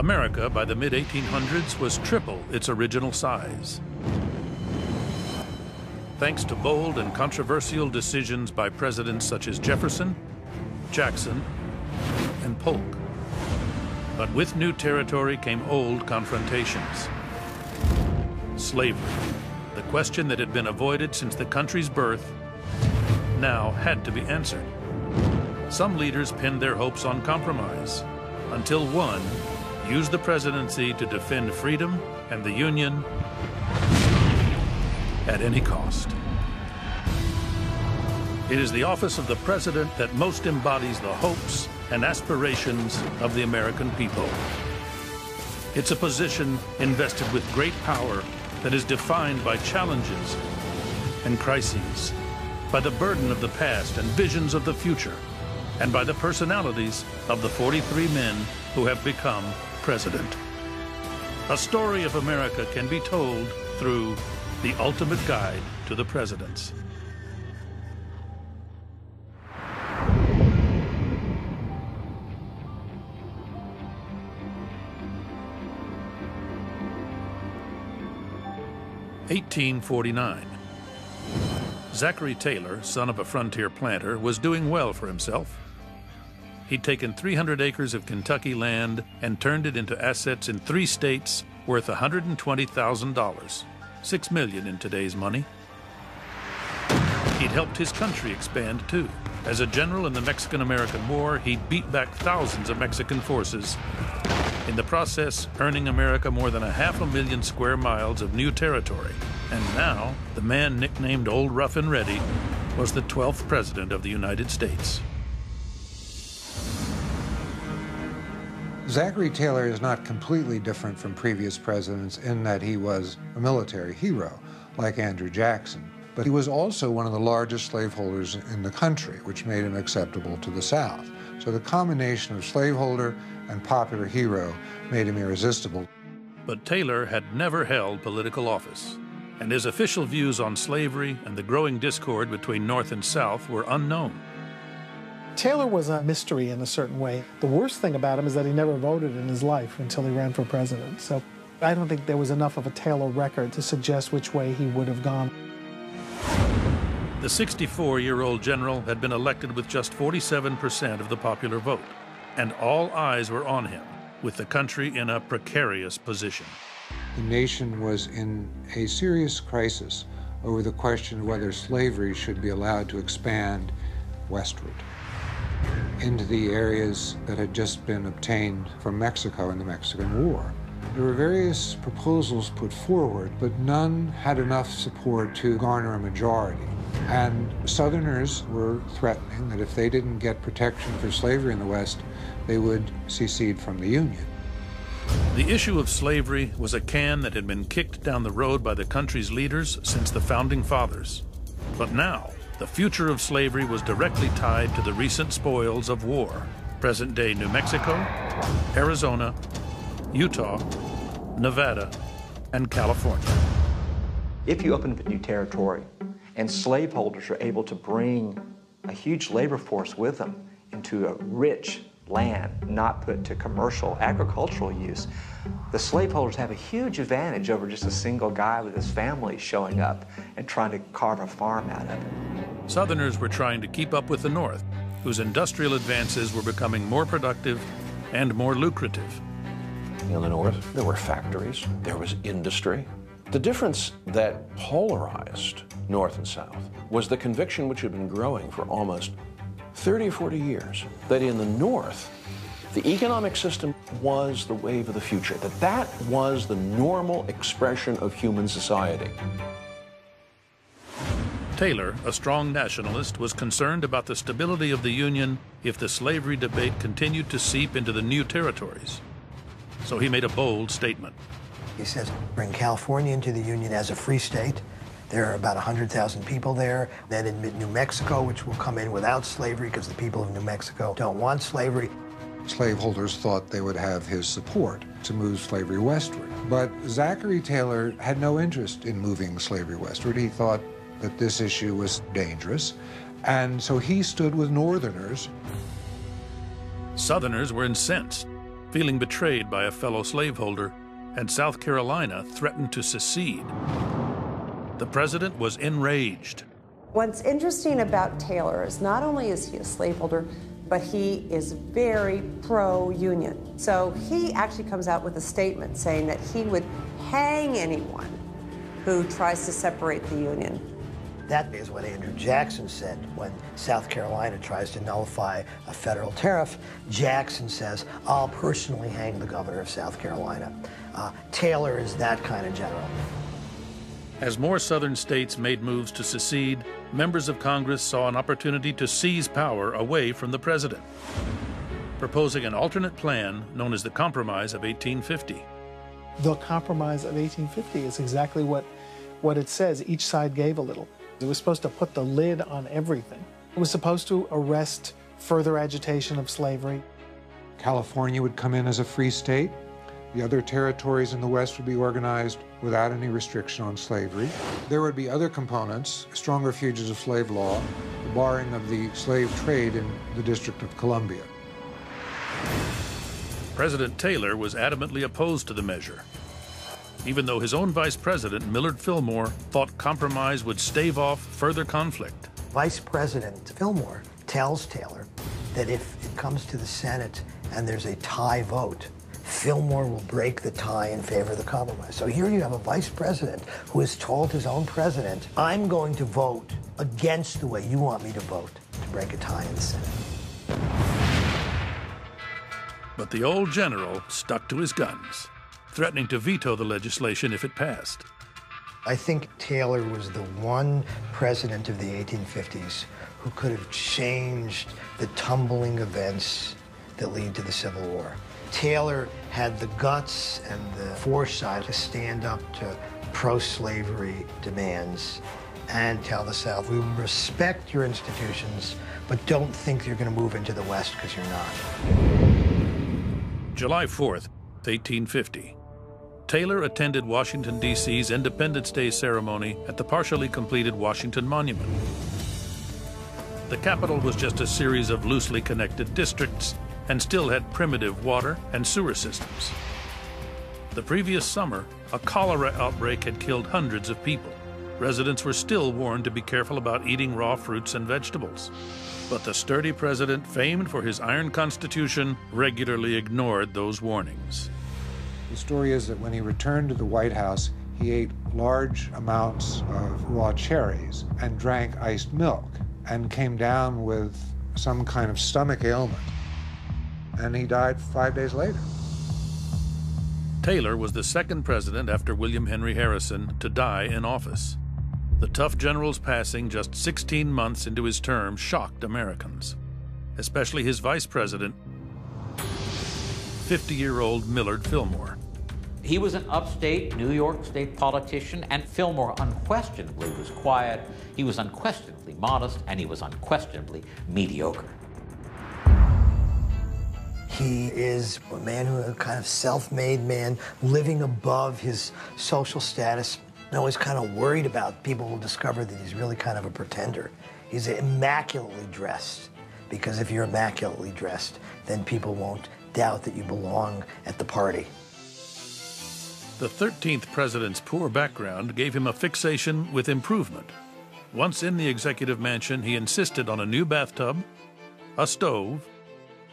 America, by the mid-1800s, was triple its original size. Thanks to bold and controversial decisions by presidents such as Jefferson, Jackson, and Polk. But with new territory came old confrontations. Slavery, the question that had been avoided since the country's birth, now had to be answered. Some leaders pinned their hopes on compromise, until one used the presidency to defend freedom and the Union at any cost. It is the office of the president that most embodies the hopes and aspirations of the American people. It's a position invested with great power that is defined by challenges and crises, by the burden of the past and visions of the future, and by the personalities of the 43 men who have become president. A story of America can be told through The Ultimate Guide to the Presidents. (1849). Zachary Taylor, son of a frontier planter, was doing well for himself. He'd taken 300 acres of Kentucky land and turned it into assets in 3 states worth $120,000, $6 million in today's money. He'd helped his country expand too. As a general in the Mexican-American War, he'd beat back thousands of Mexican forces, in the process earning America more than 500,000 square miles of new territory. And now, the man nicknamed Old Rough and Ready was the 12th president of the United States. Zachary Taylor is not completely different from previous presidents in that he was a military hero, like Andrew Jackson. But he was also one of the largest slaveholders in the country, which made him acceptable to the South. So the combination of slaveholder and popular hero made him irresistible. But Taylor had never held political office, and his official views on slavery and the growing discord between North and South were unknown. Taylor was a mystery in a certain way. The worst thing about him is that he never voted in his life until he ran for president. So I don't think there was enough of a Taylor record to suggest which way he would have gone. The 64-year-old general had been elected with just 47% of the popular vote, and all eyes were on him, with the country in a precarious position. The nation was in a serious crisis over the question of whether slavery should be allowed to expand westward into the areas that had just been obtained from Mexico in the Mexican War. There were various proposals put forward, but none had enough support to garner a majority. And Southerners were threatening that if they didn't get protection for slavery in the West, they would secede from the Union. The issue of slavery was a can that had been kicked down the road by the country's leaders since the Founding Fathers. But now, the future of slavery was directly tied to the recent spoils of war. Present-day New Mexico, Arizona, Utah, Nevada, and California. If you open up a new territory and slaveholders are able to bring a huge labor force with them into a rich land not put to commercial agricultural use, the slaveholders have a huge advantage over just a single guy with his family showing up and trying to carve a farm out of it. Southerners were trying to keep up with the North, whose industrial advances were becoming more productive and more lucrative. In the North, there were factories, there was industry. The difference that polarized North and South was the conviction, which had been growing for almost 30 or 40 years, that in the North, the economic system was the wave of the future, that was the normal expression of human society. Taylor, a strong nationalist, was concerned about the stability of the Union if the slavery debate continued to seep into the new territories. So he made a bold statement. He says, bring California into the Union as a free state. There are about 100,000 people there. Then admit New Mexico, which will come in without slavery because the people of New Mexico don't want slavery. Slaveholders thought they would have his support to move slavery westward. But Zachary Taylor had no interest in moving slavery westward. He thought that this issue was dangerous, and so he stood with Northerners. Southerners were incensed. feeling betrayed by a fellow slaveholder, and South Carolina threatened to secede. The president was enraged. What's interesting about Taylor is not only is he a slaveholder, but he is very pro-union. So he actually comes out with a statement saying that he would hang anyone who tries to separate the union. That is what Andrew Jackson said when South Carolina tries to nullify a federal tariff. Jackson says, I'll personally hang the governor of South Carolina. Taylor is that kind of general. As more southern states made moves to secede, members of Congress saw an opportunity to seize power away from the president, proposing an alternate plan known as the Compromise of 1850. The Compromise of 1850 is exactly what it says. Each side gave a little. It was supposed to put the lid on everything. It was supposed to arrest further agitation of slavery. California would come in as a free state. The other territories in the West would be organized without any restriction on slavery. There would be other components, stronger fugitive slave law, the barring of the slave trade in the District of Columbia. President Taylor was adamantly opposed to the measure, even though his own vice president, Millard Fillmore, thought compromise would stave off further conflict. Vice President Fillmore tells Taylor that if it comes to the Senate and there's a tie vote, Fillmore will break the tie in favor of the compromise. So here you have a vice president who has told his own president, I'm going to vote against the way you want me to vote to break a tie in the Senate. But the old general stuck to his guns, threatening to veto the legislation if it passed. I think Taylor was the one president of the 1850s who could have changed the tumbling events that lead to the Civil War. Taylor had the guts and the foresight to stand up to pro-slavery demands and tell the South, we respect your institutions, but don't think you're going to move into the West because you're not. July 4th, 1850. Taylor attended Washington, D.C.'s Independence Day ceremony at the partially completed Washington Monument. The capital was just a series of loosely connected districts and still had primitive water and sewer systems. The previous summer, a cholera outbreak had killed hundreds of people. Residents were still warned to be careful about eating raw fruits and vegetables. But the sturdy president, famed for his iron constitution, regularly ignored those warnings. The story is that when he returned to the White House, he ate large amounts of raw cherries and drank iced milk and came down with some kind of stomach ailment. And he died 5 days later. Taylor was the second president after William Henry Harrison to die in office. The tough general's passing just 16 months into his term shocked Americans, especially his vice president, 50-year-old Millard Fillmore. He was an upstate New York State politician, and Fillmore unquestionably was quiet, he was unquestionably modest, and he was unquestionably mediocre. He is a man who is a kind of self-made man, living above his social status, and always kind of worried about people will discover that he's really kind of a pretender. He's immaculately dressed, because if you're immaculately dressed, then people won't doubt that you belong at the party. The 13th president's poor background gave him a fixation with improvement. Once in the executive mansion, he insisted on a new bathtub, a stove,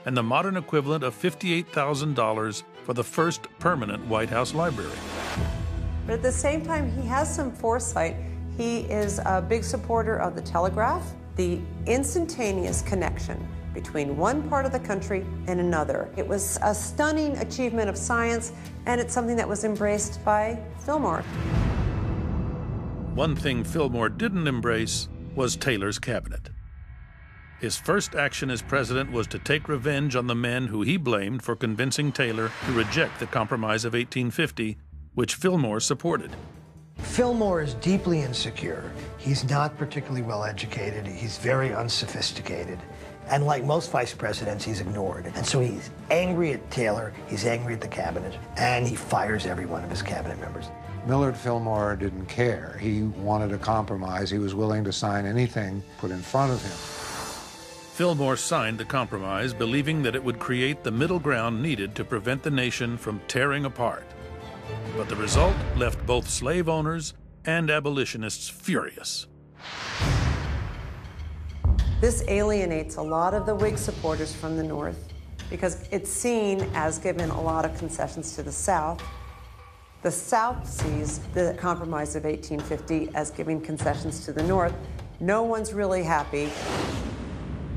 and the modern equivalent of $58,000 for the first permanent White House library. But at the same time, he has some foresight. He is a big supporter of the telegraph, the instantaneous connection between one part of the country and another. It was a stunning achievement of science, and it's something that was embraced by Fillmore. One thing Fillmore didn't embrace was Taylor's cabinet. His first action as president was to take revenge on the men who he blamed for convincing Taylor to reject the Compromise of 1850, which Fillmore supported. Fillmore is deeply insecure. He's not particularly well educated. He's very unsophisticated. And like most vice presidents, he's ignored. And so he's angry at Taylor, he's angry at the cabinet, and he fires every one of his cabinet members. Millard Fillmore didn't care. He wanted a compromise. He was willing to sign anything put in front of him. Fillmore signed the compromise, believing that it would create the middle ground needed to prevent the nation from tearing apart. But the result left both slave owners and abolitionists furious. This alienates a lot of the Whig supporters from the North because it's seen as giving a lot of concessions to the South. The South sees the Compromise of 1850 as giving concessions to the North. No one's really happy.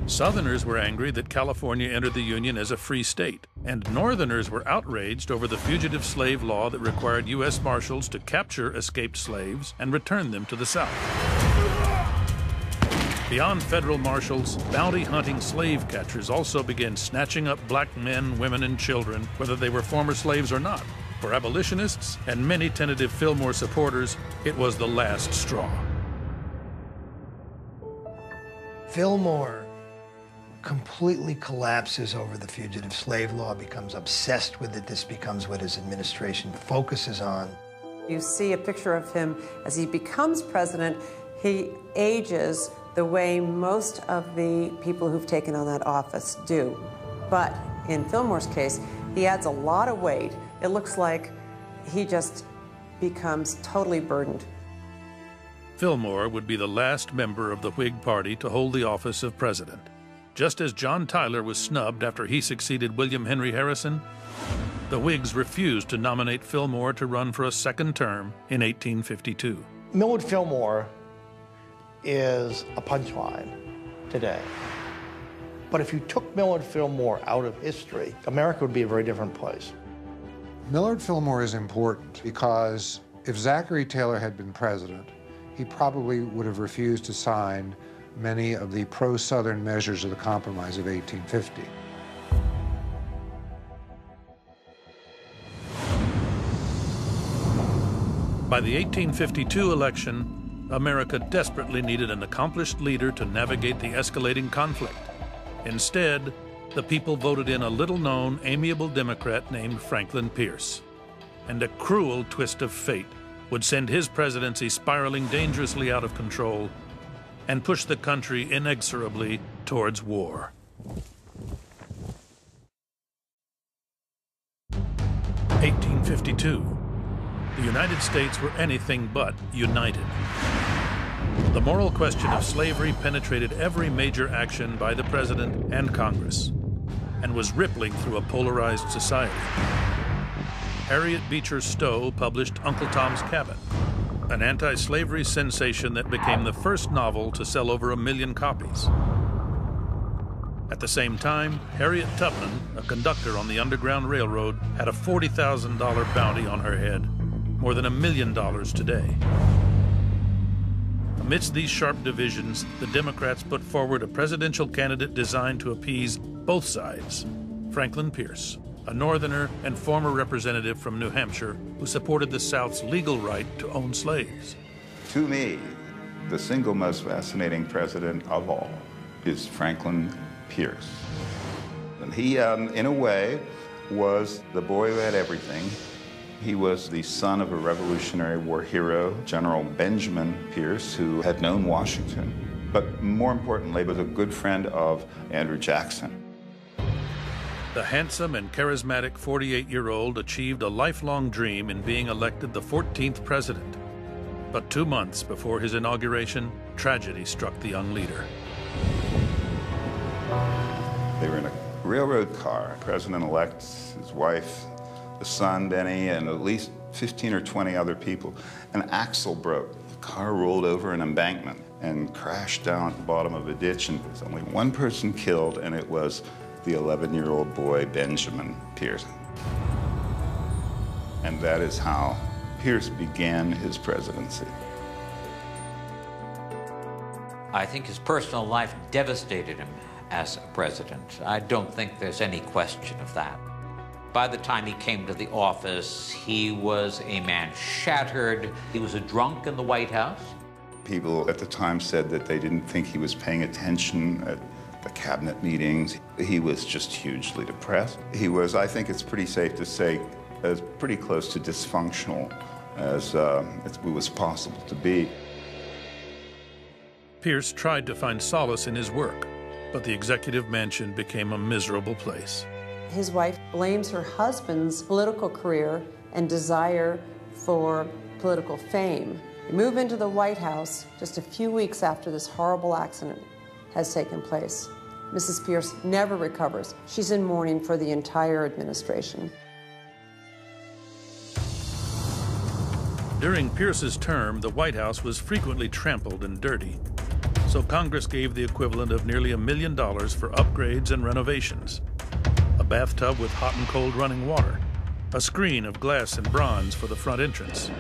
Southerners were angry that California entered the Union as a free state, and Northerners were outraged over the fugitive slave law that required U.S. Marshals to capture escaped slaves and return them to the South. Beyond federal marshals, bounty-hunting slave catchers also began snatching up black men, women, and children, whether they were former slaves or not. For abolitionists and many tentative Fillmore supporters, it was the last straw. Fillmore completely collapses over the fugitive slave law, becomes obsessed with it. This becomes what his administration focuses on. You see a picture of him as he becomes president. He ages the way most of the people who've taken on that office do. But in Fillmore's case, he adds a lot of weight. It looks like he just becomes totally burdened. Fillmore would be the last member of the Whig Party to hold the office of president. Just as John Tyler was snubbed after he succeeded William Henry Harrison, the Whigs refused to nominate Fillmore to run for a second term in 1852. Millard Fillmore is a punchline today. But if you took Millard Fillmore out of history, America would be a very different place. Millard Fillmore is important because if Zachary Taylor had been president, he probably would have refused to sign many of the pro-Southern measures of the Compromise of 1850. By the 1852 election, America desperately needed an accomplished leader to navigate the escalating conflict. Instead, the people voted in a little-known, amiable Democrat named Franklin Pierce. And a cruel twist of fate would send his presidency spiraling dangerously out of control and push the country inexorably towards war. 1852. The United States were anything but united. The moral question of slavery penetrated every major action by the president and Congress and was rippling through a polarized society. Harriet Beecher Stowe published Uncle Tom's Cabin, an anti-slavery sensation that became the first novel to sell over 1 million copies. At the same time, Harriet Tubman, a conductor on the Underground Railroad, had a $40,000 bounty on her head, more than $1 million today. Amidst these sharp divisions, the Democrats put forward a presidential candidate designed to appease both sides, Franklin Pierce, a Northerner and former representative from New Hampshire who supported the South's legal right to own slaves. To me, the single most fascinating president of all is Franklin Pierce. And he, in a way, was the boy who had everything. He was the son of a Revolutionary War hero, General Benjamin Pierce, who had known Washington, but more importantly, was a good friend of Andrew Jackson. The handsome and charismatic 48-year-old achieved a lifelong dream in being elected the 14th president. But 2 months before his inauguration, tragedy struck the young leader. They were in a railroad car. President-elect, his wife, the son, Benny, and at least 15 or 20 other people. An axle broke. The car rolled over an embankment and crashed down at the bottom of a ditch, and there's only one person killed, and it was the 11-year-old boy, Benjamin Pierce. And that is how Pierce began his presidency. I think his personal life devastated him as a president. I don't think there's any question of that. By the time he came to the office, he was a man shattered. He was a drunk in the White House. People at the time said that they didn't think he was paying attention at the cabinet meetings. He was just hugely depressed. He was, I think it's pretty safe to say, as pretty close to dysfunctional as it was possible to be. Pierce tried to find solace in his work. but the executive mansion became a miserable place. His wife blames her husband's political career and desire for political fame. They move into the White House just a few weeks after this horrible accident has taken place. Mrs. Pierce never recovers. She's in mourning for the entire administration. During Pierce's term, the White House was frequently trampled and dirty, so Congress gave the equivalent of nearly $1 million for upgrades and renovations. A bathtub with hot and cold running water, a screen of glass and bronze for the front entrance,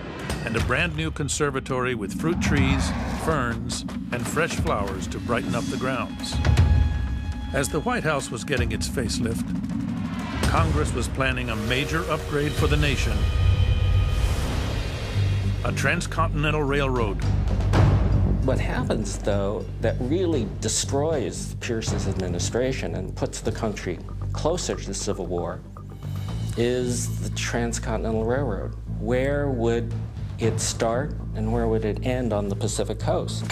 and a brand new conservatory with fruit trees, ferns, and fresh flowers to brighten up the grounds. As the White House was getting its facelift, Congress was planning a major upgrade for the nation: a transcontinental railroad. What happens, though, that really destroys Pierce's administration and puts the country closer to the Civil War is the Transcontinental Railroad. Where would it start and where would it end on the Pacific coast?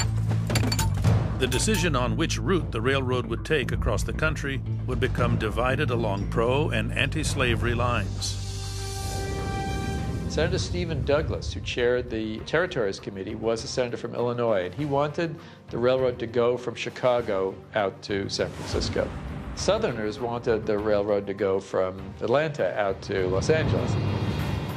The decision on which route the railroad would take across the country would become divided along pro- and anti-slavery lines. Senator Stephen Douglas, who chaired the Territories Committee, was a senator from Illinois, and he wanted the railroad to go from Chicago out to San Francisco. Southerners wanted the railroad to go from Atlanta out to Los Angeles.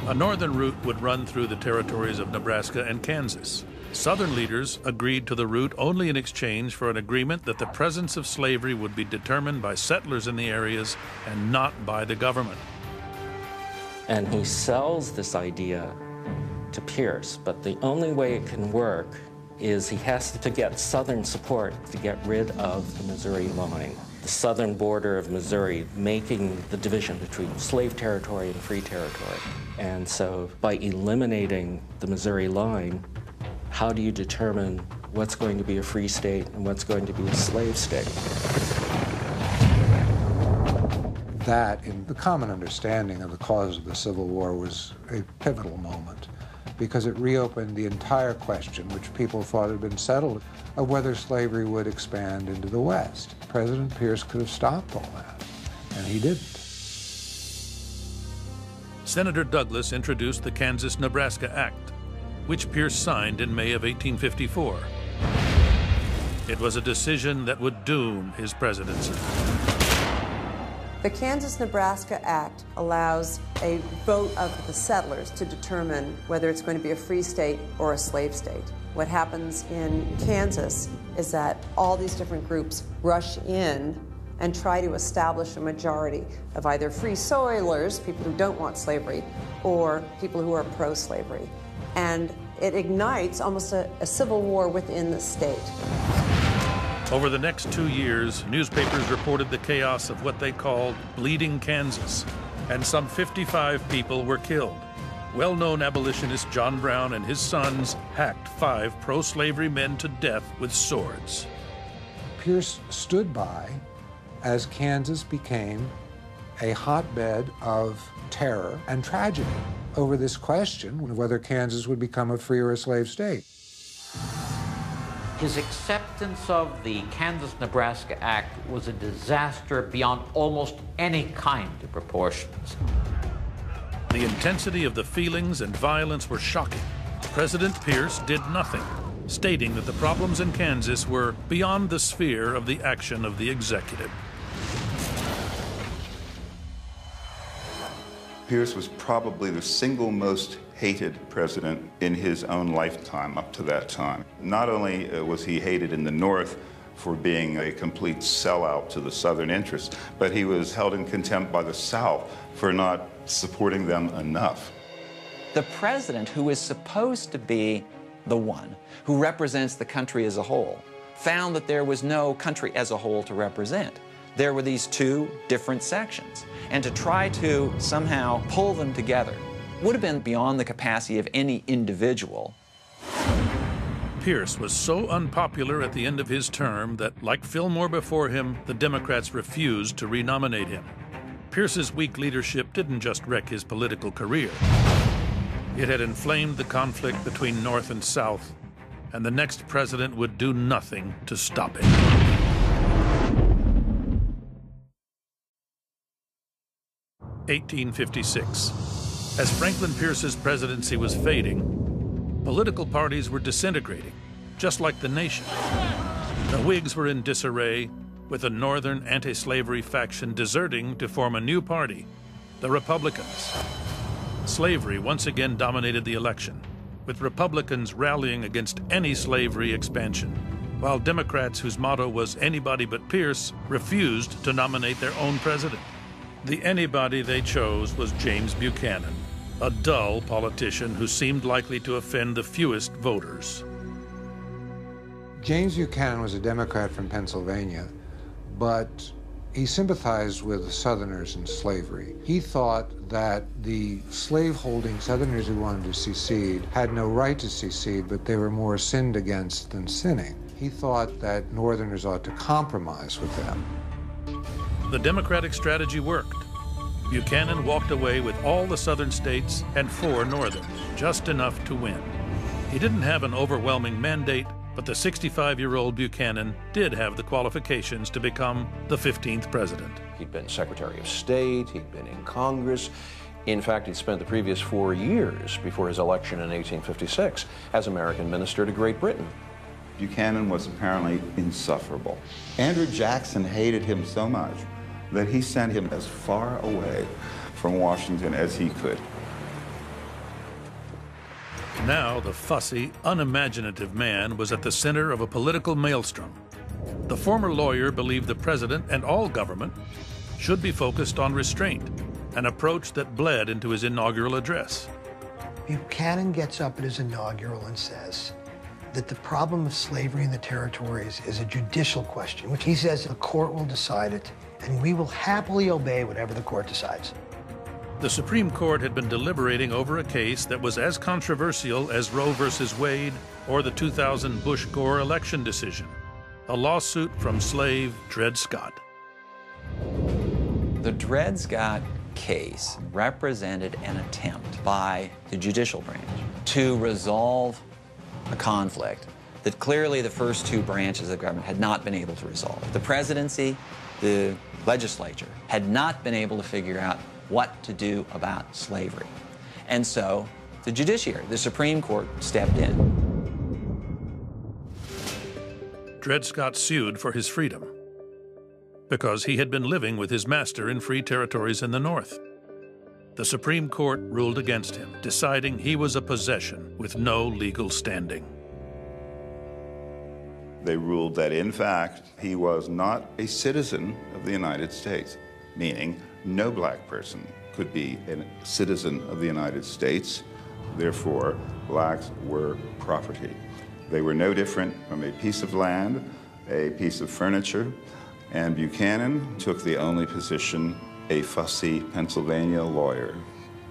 A northern route would run through the territories of Nebraska and Kansas. Southern leaders agreed to the route only in exchange for an agreement that the presence of slavery would be determined by settlers in the areas and not by the government. And he sells this idea to Pierce, but the only way it can work is he has to get Southern support to get rid of the Missouri line, the southern border of Missouri, making the division between slave territory and free territory. And so by eliminating the Missouri line, how do you determine what's going to be a free state and what's going to be a slave state? That, in the common understanding of the cause of the Civil War, was a pivotal moment, because it reopened the entire question, which people thought had been settled, of whether slavery would expand into the West. President Pierce could have stopped all that, and he didn't. Senator Douglas introduced the Kansas-Nebraska Act, which Pierce signed in May of 1854. It was a decision that would doom his presidency. The Kansas-Nebraska Act allows a vote of the settlers to determine whether it's going to be a free state or a slave state. What happens in Kansas is that all these different groups rush in and try to establish a majority of either free soilers, people who don't want slavery, or people who are pro-slavery. And it ignites almost a civil war within the state. Over the next 2 years, newspapers reported the chaos of what they called Bleeding Kansas, and some 55 people were killed. Well-known abolitionist John Brown and his sons hacked 5 pro-slavery men to death with swords. Pierce stood by as Kansas became a hotbed of terror and tragedy over this question of whether Kansas would become a free or a slave state. His acceptance of the Kansas-Nebraska Act was a disaster beyond almost any kind of proportions. The intensity of the feelings and violence were shocking. President Pierce did nothing, stating that the problems in Kansas were beyond the sphere of the action of the executive. Pierce was probably the single most hated president in his own lifetime up to that time. Not only was he hated in the North for being a complete sellout to the Southern interests, but he was held in contempt by the South for not supporting them enough. The president, who is supposed to be the one who represents the country as a whole, found that there was no country as a whole to represent. There were these 2 different sections, and to try to somehow pull them together would have been beyond the capacity of any individual. Pierce was so unpopular at the end of his term that, like Fillmore before him, the Democrats refused to renominate him. Pierce's weak leadership didn't just wreck his political career. It had inflamed the conflict between North and South, and the next president would do nothing to stop it. 1856. As Franklin Pierce's presidency was fading, political parties were disintegrating, just like the nation. The Whigs were in disarray, with a northern anti-slavery faction deserting to form a new party, the Republicans. Slavery once again dominated the election, with Republicans rallying against any slavery expansion, while Democrats, whose motto was anybody but Pierce, refused to nominate their own president. The anybody they chose was James Buchanan, a dull politician who seemed likely to offend the fewest voters. James Buchanan was a Democrat from Pennsylvania, but he sympathized with the Southerners in slavery. He thought that the slaveholding Southerners who wanted to secede had no right to secede, but they were more sinned against than sinning. He thought that Northerners ought to compromise with them. The Democratic strategy worked. Buchanan walked away with all the Southern states and 4 Northern, just enough to win. He didn't have an overwhelming mandate, but the 65-year-old Buchanan did have the qualifications to become the 15th president. He'd been Secretary of State, he'd been in Congress. In fact, he'd spent the previous 4 years before his election in 1856 as American minister to Great Britain. Buchanan was apparently insufferable. Andrew Jackson hated him so much that he sent him as far away from Washington as he could. Now the fussy, unimaginative man was at the center of a political maelstrom. The former lawyer believed the president and all government should be focused on restraint, an approach that bled into his inaugural address. Buchanan gets up at his inaugural and says that the problem of slavery in the territories is a judicial question, which he says the court will decide it, and we will happily obey whatever the court decides. The Supreme Court had been deliberating over a case that was as controversial as Roe v. Wade or the 2000 Bush-Gore election decision, a lawsuit from slave Dred Scott. The Dred Scott case represented an attempt by the judicial branch to resolve a conflict that clearly the first 2 branches of government had not been able to resolve. The presidency, the legislature, had not been able to figure out what to do about slavery. And so the judiciary, the Supreme Court, stepped in. Dred Scott sued for his freedom because he had been living with his master in free territories in the North. The Supreme Court ruled against him, deciding he was a possession with no legal standing. They ruled that, in fact, he was not a citizen of the United States, meaning no black person could be a citizen of the United States. Therefore, blacks were property. They were no different from a piece of land, a piece of furniture, and Buchanan took the only position a fussy Pennsylvania lawyer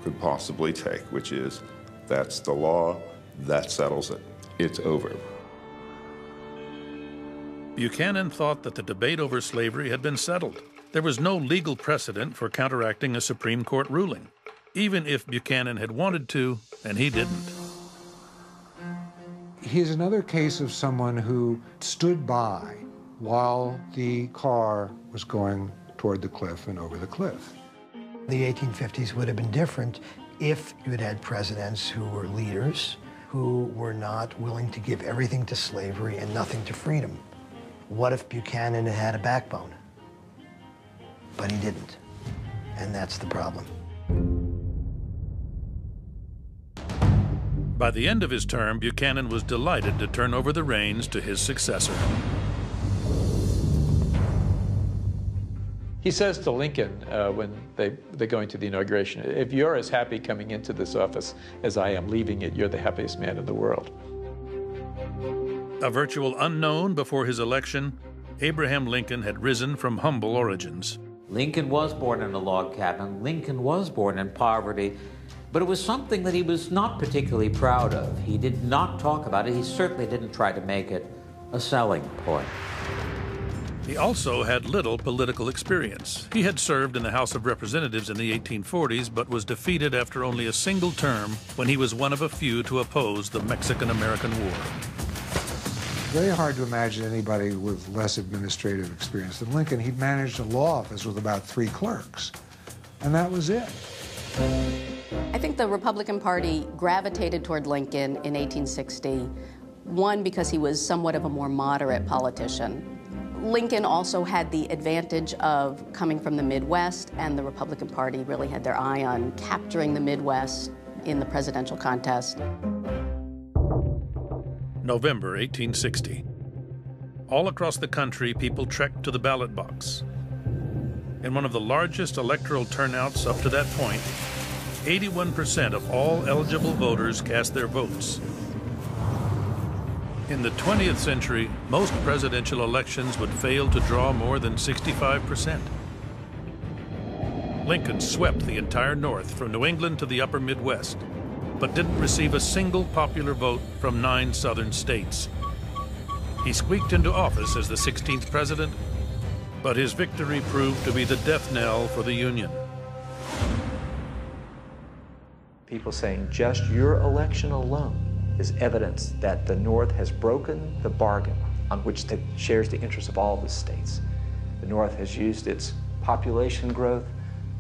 could possibly take, which is, that's the law, that settles it. It's over. Buchanan thought that the debate over slavery had been settled. There was no legal precedent for counteracting a Supreme Court ruling, even if Buchanan had wanted to, and he didn't. He's another case of someone who stood by while the car was going toward the cliff and over the cliff. The 1850s would have been different if you had had presidents who were leaders, who were not willing to give everything to slavery and nothing to freedom. What if Buchanan had had a backbone? But he didn't, and that's the problem. By the end of his term, Buchanan was delighted to turn over the reins to his successor. He says to Lincoln when they go into the inauguration, if you're as happy coming into this office as I am leaving it, you're the happiest man in the world. A virtual unknown before his election, Abraham Lincoln had risen from humble origins. Lincoln was born in a log cabin. Lincoln was born in poverty, but it was something that he was not particularly proud of. He did not talk about it. He certainly didn't try to make it a selling point. He also had little political experience. He had served in the House of Representatives in the 1840s, but was defeated after only a single term when he was one of a few to oppose the Mexican-American War. Very hard to imagine anybody with less administrative experience than Lincoln. He'd managed a law office with about 3 clerks. and that was it. I think the Republican Party gravitated toward Lincoln in 1860, one, because he was somewhat of a more moderate politician. Lincoln also had the advantage of coming from the Midwest, and the Republican Party really had their eye on capturing the Midwest in the presidential contest. November 1860. All across the country, people trekked to the ballot box. In one of the largest electoral turnouts up to that point, 81% of all eligible voters cast their votes. In the 20th century, most presidential elections would fail to draw more than 65%. Lincoln swept the entire North from New England to the upper Midwest, but didn't receive a single popular vote from 9 southern states. He squeaked into office as the 16th president, but his victory proved to be the death knell for the Union. People saying just your election alone is evidence that the North has broken the bargain on which it shares the interests of all the states. The North has used its population growth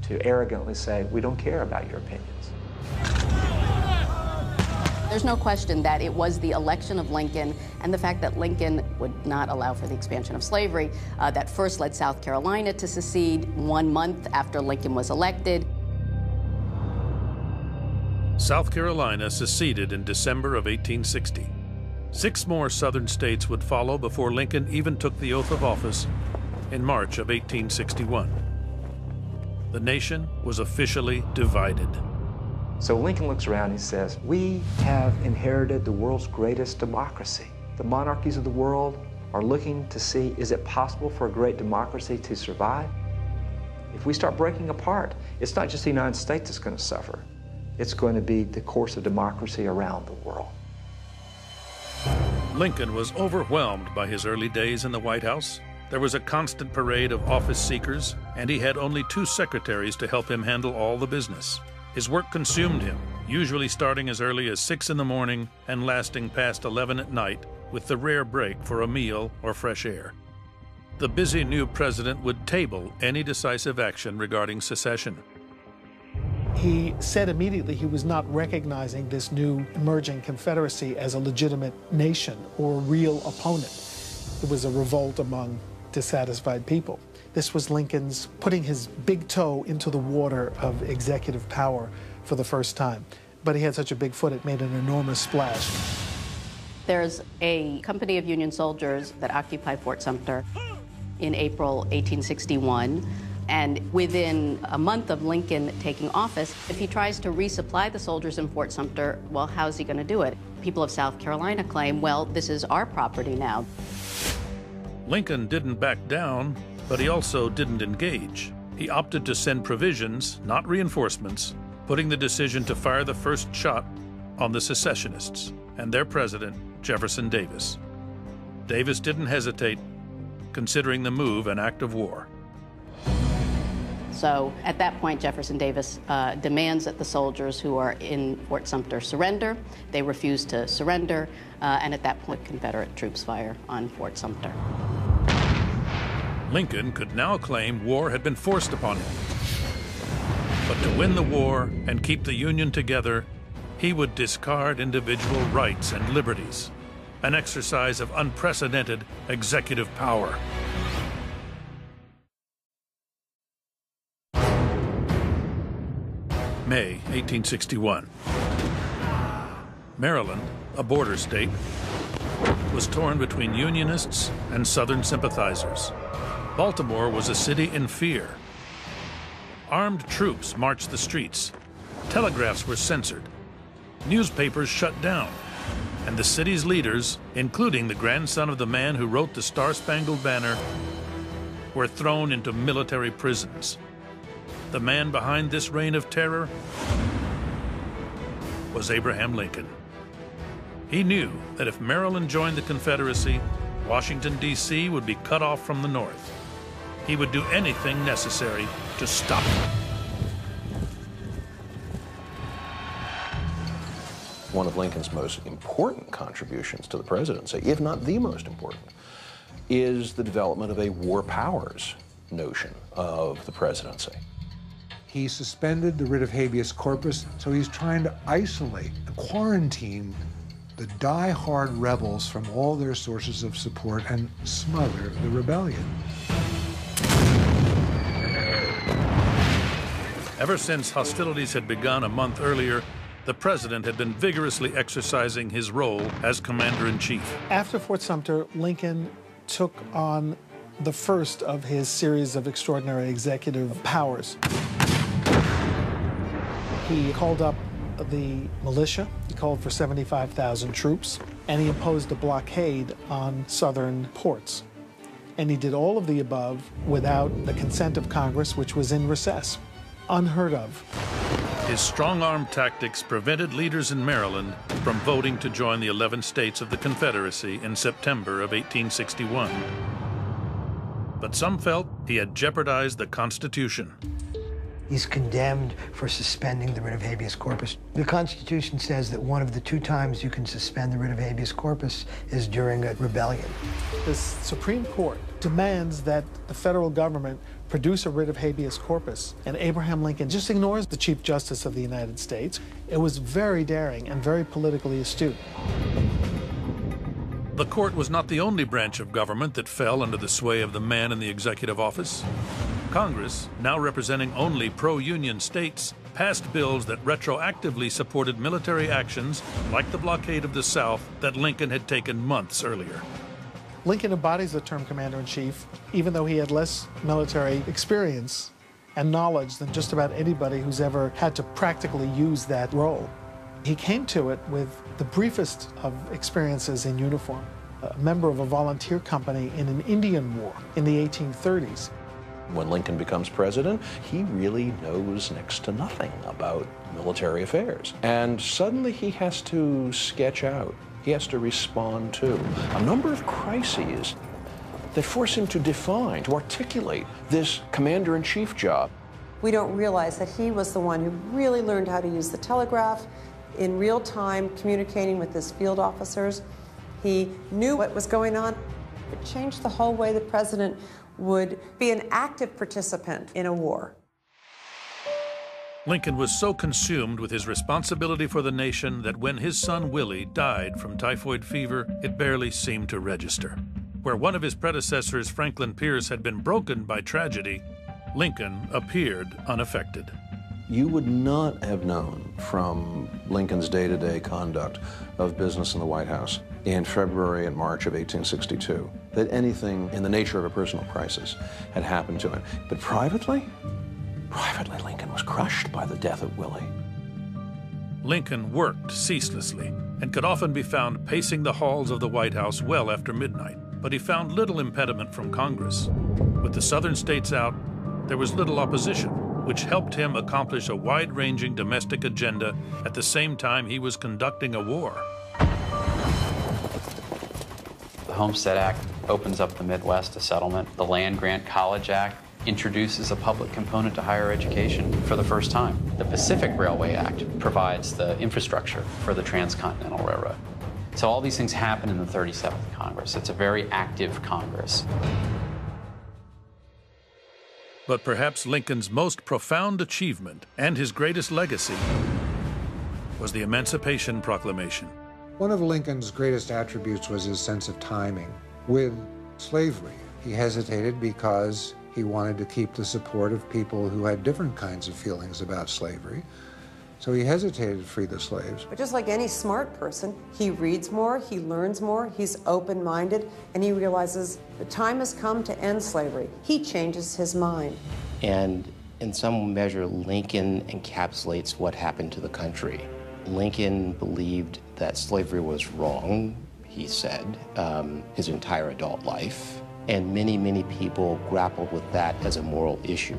to arrogantly say, we don't care about your opinions. There's no question that it was the election of Lincoln and the fact that Lincoln would not allow for the expansion of slavery that first led South Carolina to secede 1 month after Lincoln was elected. South Carolina seceded in December of 1860. 6 more southern states would follow before Lincoln even took the oath of office in March of 1861. The nation was officially divided. So Lincoln looks around and he says, we have inherited the world's greatest democracy. The monarchies of the world are looking to see, is it possible for a great democracy to survive? If we start breaking apart, it's not just the United States that's going to suffer. It's going to be the course of democracy around the world. Lincoln was overwhelmed by his early days in the White House. There was a constant parade of office seekers, and he had only 2 secretaries to help him handle all the business. His work consumed him, usually starting as early as 6 in the morning and lasting past 11 at night, with the rare break for a meal or fresh air. The busy new president would table any decisive action regarding secession. He said immediately he was not recognizing this new emerging Confederacy as a legitimate nation or a real opponent. It was a revolt among dissatisfied people. This was Lincoln's putting his big toe into the water of executive power for the first time. But he had such a big foot, it made an enormous splash. There's a company of Union soldiers that occupied Fort Sumter in April 1861. And within a month of Lincoln taking office, if he tries to resupply the soldiers in Fort Sumter, well, how's he going to do it? People of South Carolina claim, well, this is our property now. Lincoln didn't back down, but he also didn't engage. He opted to send provisions, not reinforcements, putting the decision to fire the first shot on the secessionists and their president, Jefferson Davis. Davis didn't hesitate, considering the move an act of war. So at that point, Jefferson Davis demands that the soldiers who are in Fort Sumter surrender. They refuse to surrender, and at that point, Confederate troops fire on Fort Sumter. Lincoln could now claim war had been forced upon him. But to win the war and keep the Union together, he would discard individual rights and liberties, an exercise of unprecedented executive power. May 1861. Maryland, a border state, was torn between Unionists and Southern sympathizers. Baltimore was a city in fear. Armed troops marched the streets. Telegraphs were censored. Newspapers shut down. And the city's leaders, including the grandson of the man who wrote the Star-Spangled Banner, were thrown into military prisons. The man behind this reign of terror was Abraham Lincoln. He knew that if Maryland joined the Confederacy, Washington, D.C. would be cut off from the North. He would do anything necessary to stop it. One of Lincoln's most important contributions to the presidency, if not the most important, is the development of a war powers notion of the presidency. he suspended the writ of habeas corpus, so he's trying to isolate and quarantine the die-hard rebels from all their sources of support and smother the rebellion. Ever since hostilities had begun a month earlier, the president had been vigorously exercising his role as commander-in-chief. After Fort Sumter, Lincoln took on the first of his series of extraordinary executive powers. He called up the militia, he called for 75,000 troops, and he imposed a blockade on southern ports. And he did all of the above without the consent of Congress, which was in recess. Unheard of. His strong-arm tactics prevented leaders in Maryland from voting to join the 11 states of the Confederacy in September of 1861. But some felt he had jeopardized the Constitution. He's condemned for suspending the writ of habeas corpus. The Constitution says that one of the 2 times you can suspend the writ of habeas corpus is during a rebellion. The Supreme Court demands that the federal government produce a writ of habeas corpus, and Abraham Lincoln just ignores the Chief Justice of the United States. It was very daring and very politically astute. The court was not the only branch of government that fell under the sway of the man in the executive office. Congress, now representing only pro-union states, passed bills that retroactively supported military actions like the blockade of the South that Lincoln had taken months earlier. Lincoln embodies the term commander-in-chief, even though he had less military experience and knowledge than just about anybody who's ever had to practically use that role. He came to it with the briefest of experiences in uniform, a member of a volunteer company in an Indian war in the 1830s. When Lincoln becomes president, he really knows next to nothing about military affairs. And suddenly he has to sketch out, he has to respond to a number of crises that force him to define, to articulate this commander-in-chief job. We don't realize that he was the one who really learned how to use the telegraph in real time, communicating with his field officers. He knew what was going on. It changed the whole way the president would be an active participant in a war. Lincoln was so consumed with his responsibility for the nation that when his son Willie died from typhoid fever, it barely seemed to register. Where one of his predecessors, Franklin Pierce, had been broken by tragedy, Lincoln appeared unaffected. You would not have known from Lincoln's day-to-day conduct of business in the White House in February and March of 1862 that anything in the nature of a personal crisis had happened to him. But privately, Lincoln was crushed by the death of Willie. Lincoln worked ceaselessly and could often be found pacing the halls of the White House well after midnight, but he found little impediment from Congress. With the southern states out, there was little opposition, which helped him accomplish a wide-ranging domestic agenda at the same time he was conducting a war. The Homestead Act opens up the Midwest to settlement. The Land-Grant College Act introduces a public component to higher education for the first time. The Pacific Railway Act provides the infrastructure for the Transcontinental Railroad. So all these things happen in the 37th Congress. It's a very active Congress. But perhaps Lincoln's most profound achievement and his greatest legacy was the Emancipation Proclamation. One of Lincoln's greatest attributes was his sense of timing. With slavery, he hesitated because he wanted to keep the support of people who had different kinds of feelings about slavery. So he hesitated to free the slaves. But just like any smart person, he reads more, he learns more, he's open-minded, and he realizes the time has come to end slavery. He changes his mind. And in some measure, Lincoln encapsulates what happened to the country. Lincoln believed that slavery was wrong, he said, his entire adult life. And many, many people grappled with that as a moral issue.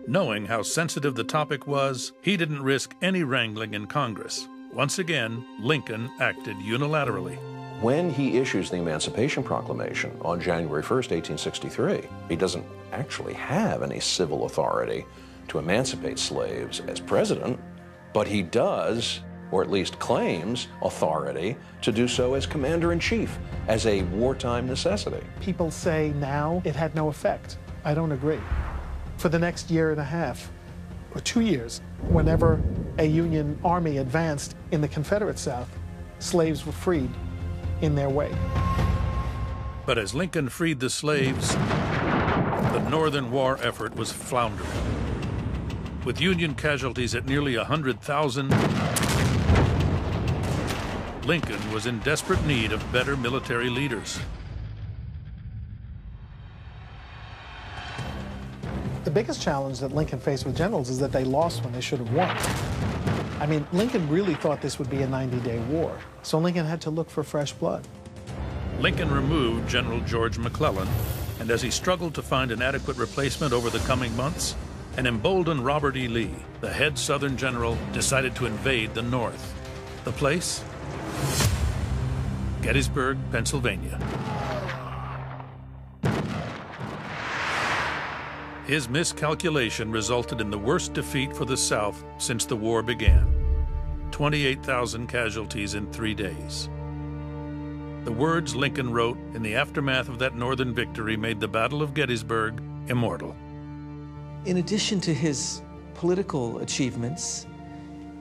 Knowing how sensitive the topic was, he didn't risk any wrangling in Congress. Once again, Lincoln acted unilaterally. When he issues the Emancipation Proclamation on January 1st, 1863, he doesn't actually have any civil authority to emancipate slaves as president, but he does, or at least claims, authority to do so as commander-in-chief, as a wartime necessity. People say now it had no effect. I don't agree. For the next year and a half, or 2 years, whenever a Union army advanced in the Confederate South, slaves were freed in their way. But as Lincoln freed the slaves, the Northern war effort was floundering. With Union casualties at nearly 100,000, Lincoln was in desperate need of better military leaders. The biggest challenge that Lincoln faced with generals is that they lost when they should have won. I mean, Lincoln really thought this would be a 90-day war, so Lincoln had to look for fresh blood. Lincoln removed General George McClellan, and as he struggled to find an adequate replacement over the coming months, an emboldened Robert E. Lee, the head Southern general, decided to invade the North. The place? Gettysburg, Pennsylvania. His miscalculation resulted in the worst defeat for the South since the war began. 28,000 casualties in 3 days. The words Lincoln wrote in the aftermath of that Northern victory made the Battle of Gettysburg immortal. In addition to his political achievements,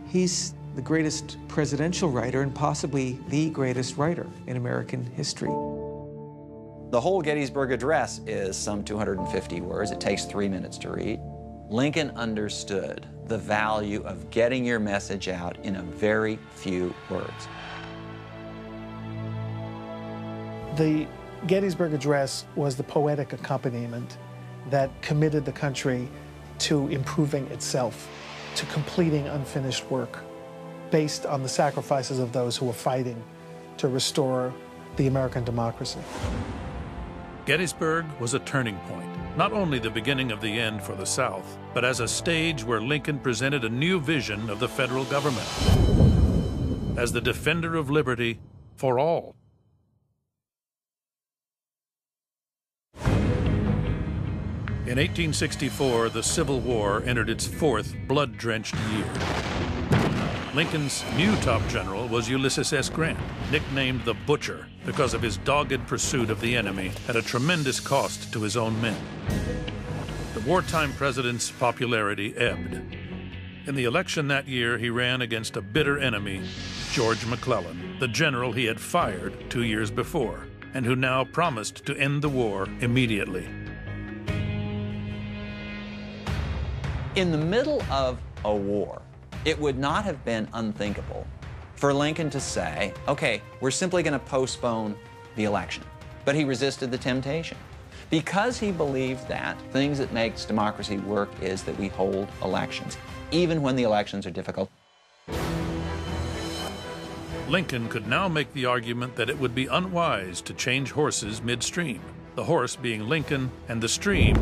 he's the greatest presidential writer and possibly the greatest writer in American history. The whole Gettysburg Address is some 250 words. It takes 3 minutes to read. Lincoln understood the value of getting your message out in a very few words. The Gettysburg Address was the poetic accompaniment that committed the country to improving itself, to completing unfinished work, based on the sacrifices of those who were fighting to restore the American democracy. Gettysburg was a turning point, not only the beginning of the end for the South, but as a stage where Lincoln presented a new vision of the federal government as the defender of liberty for all. In 1864, the Civil War entered its fourth blood-drenched year. Lincoln's new top general was Ulysses S. Grant, nicknamed the Butcher because of his dogged pursuit of the enemy at a tremendous cost to his own men. The wartime president's popularity ebbed. In the election that year, he ran against a bitter enemy, George McClellan, the general he had fired 2 years before, and who now promised to end the war immediately. In the middle of a war, it would not have been unthinkable for Lincoln to say, okay, we're simply going to postpone the election. But he resisted the temptation because he believed that things that makes democracy work is that we hold elections, even when the elections are difficult. Lincoln could now make the argument that it would be unwise to change horses midstream, the horse being Lincoln and the stream,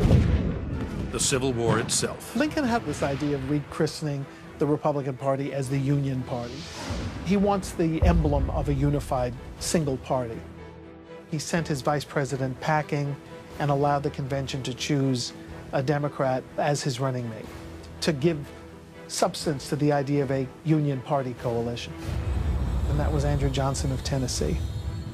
the Civil War itself. Lincoln had this idea of rechristening the Republican Party as the Union Party. He wants the emblem of a unified single party. He sent his vice president packing and allowed the convention to choose a Democrat as his running mate, to give substance to the idea of a Union Party coalition. And that was Andrew Johnson of Tennessee.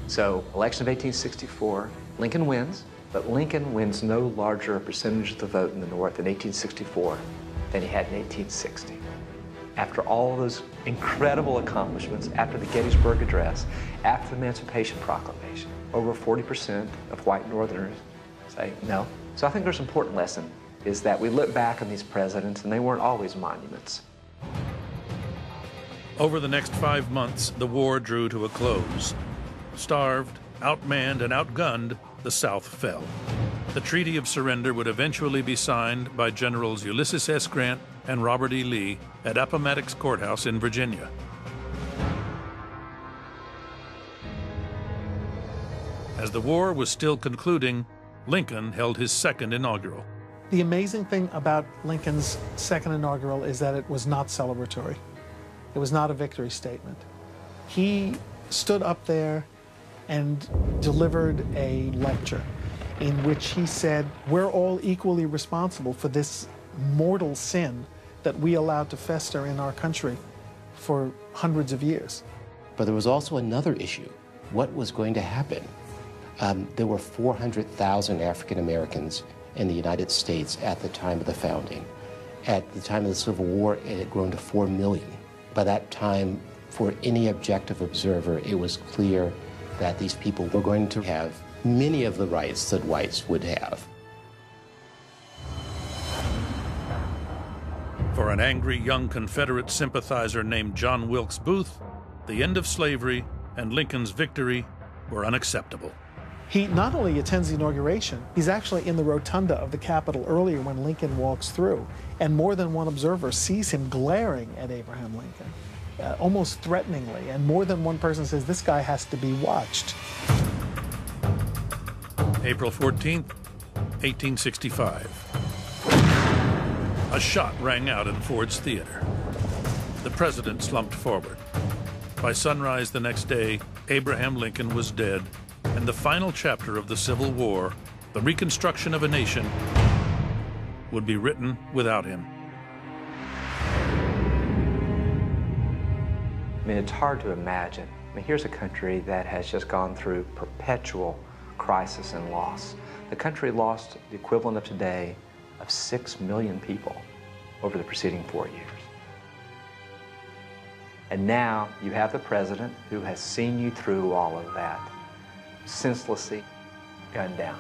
So, election of 1864, Lincoln wins, but Lincoln wins no larger a percentage of the vote in the North in 1864 than he had in 1860. After all those incredible accomplishments, after the Gettysburg Address, after the Emancipation Proclamation, over 40% of white Northerners say no. So I think there's an important lesson, is that we look back on these presidents and they weren't always monuments. Over the next 5 months, the war drew to a close. Starved, outmanned, and outgunned, the South fell. The Treaty of Surrender would eventually be signed by Generals Ulysses S. Grant and Robert E. Lee at Appomattox Courthouse in Virginia. As the war was still concluding, Lincoln held his second inaugural. The amazing thing about Lincoln's second inaugural is that it was not celebratory. It was not a victory statement. He stood up there and delivered a lecture in which he said, we're all equally responsible for this mortal sin that we allowed to fester in our country for hundreds of years. But there was also another issue. What was going to happen? There were 400,000 African Americans in the United States at the time of the founding. At the time of the Civil War, it had grown to 4 million. By that time, for any objective observer, it was clear that these people were going to have many of the rights that whites would have. For an angry young Confederate sympathizer named John Wilkes Booth, the end of slavery and Lincoln's victory were unacceptable. He not only attends the inauguration, he's actually in the rotunda of the Capitol earlier when Lincoln walks through, and more than one observer sees him glaring at Abraham Lincoln, almost threateningly, and more than one person says this guy has to be watched. April 14th, 1865. A shot rang out in Ford's Theater. The president slumped forward. By sunrise the next day, Abraham Lincoln was dead, and the final chapter of the Civil War, the reconstruction of a nation, would be written without him. I mean, it's hard to imagine. I mean, here's a country that has just gone through perpetual crisis and loss. The country lost the equivalent of today of 6 million people over the preceding 4 years. And now you have the president who has seen you through all of that, senselessly gunned down.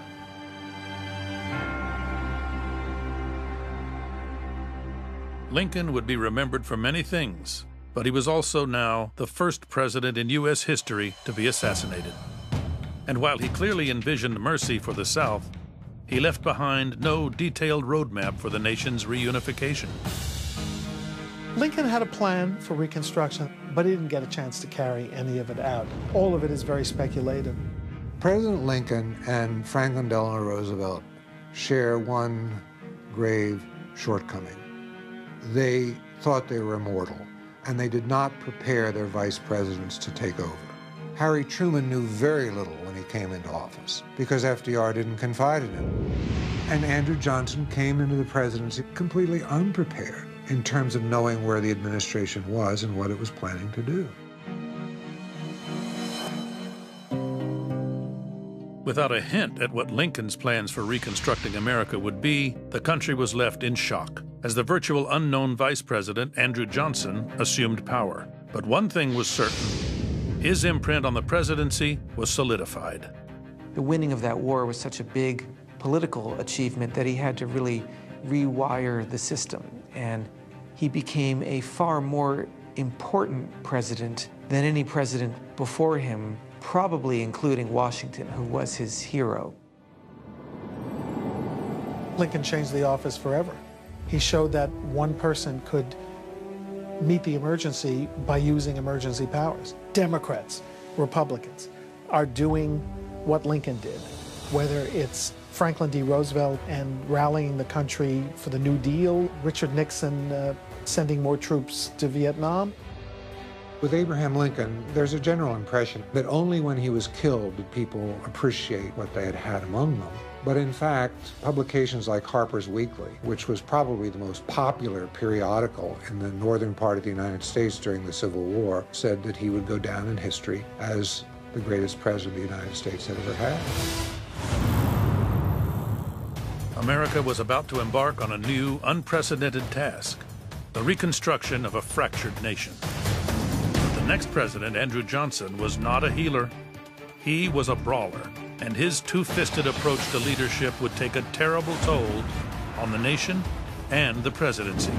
Lincoln would be remembered for many things, but he was also now the first president in U.S. history to be assassinated. And while he clearly envisioned mercy for the South, he left behind no detailed roadmap for the nation's reunification. Lincoln had a plan for Reconstruction, but he didn't get a chance to carry any of it out. All of it is very speculative. President Lincoln and Franklin Delano Roosevelt share one grave shortcoming. They thought they were immortal, and they did not prepare their vice presidents to take over. Harry Truman knew very little when he came into office because FDR didn't confide in him. And Andrew Johnson came into the presidency completely unprepared in terms of knowing where the administration was and what it was planning to do. Without a hint at what Lincoln's plans for reconstructing America would be, the country was left in shock as the virtual unknown vice president, Andrew Johnson, assumed power. But one thing was certain. His imprint on the presidency was solidified. The winning of that war was such a big political achievement that he had to really rewire the system. And he became a far more important president than any president before him, probably including Washington, who was his hero. Lincoln changed the office forever. He showed that one person could meet the emergency by using emergency powers. Democrats, Republicans are doing what Lincoln did, whether it's Franklin D. Roosevelt and rallying the country for the New Deal, Richard Nixon sending more troops to Vietnam. With Abraham Lincoln, there's a general impression that only when he was killed did people appreciate what they had had among them. But in fact, publications like Harper's Weekly, which was probably the most popular periodical in the northern part of the United States during the Civil War, said that he would go down in history as the greatest president the United States had ever had. America was about to embark on a new, unprecedented task, the reconstruction of a fractured nation. But the next president, Andrew Johnson, was not a healer. He was a brawler, and his two-fisted approach to leadership would take a terrible toll on the nation and the presidency.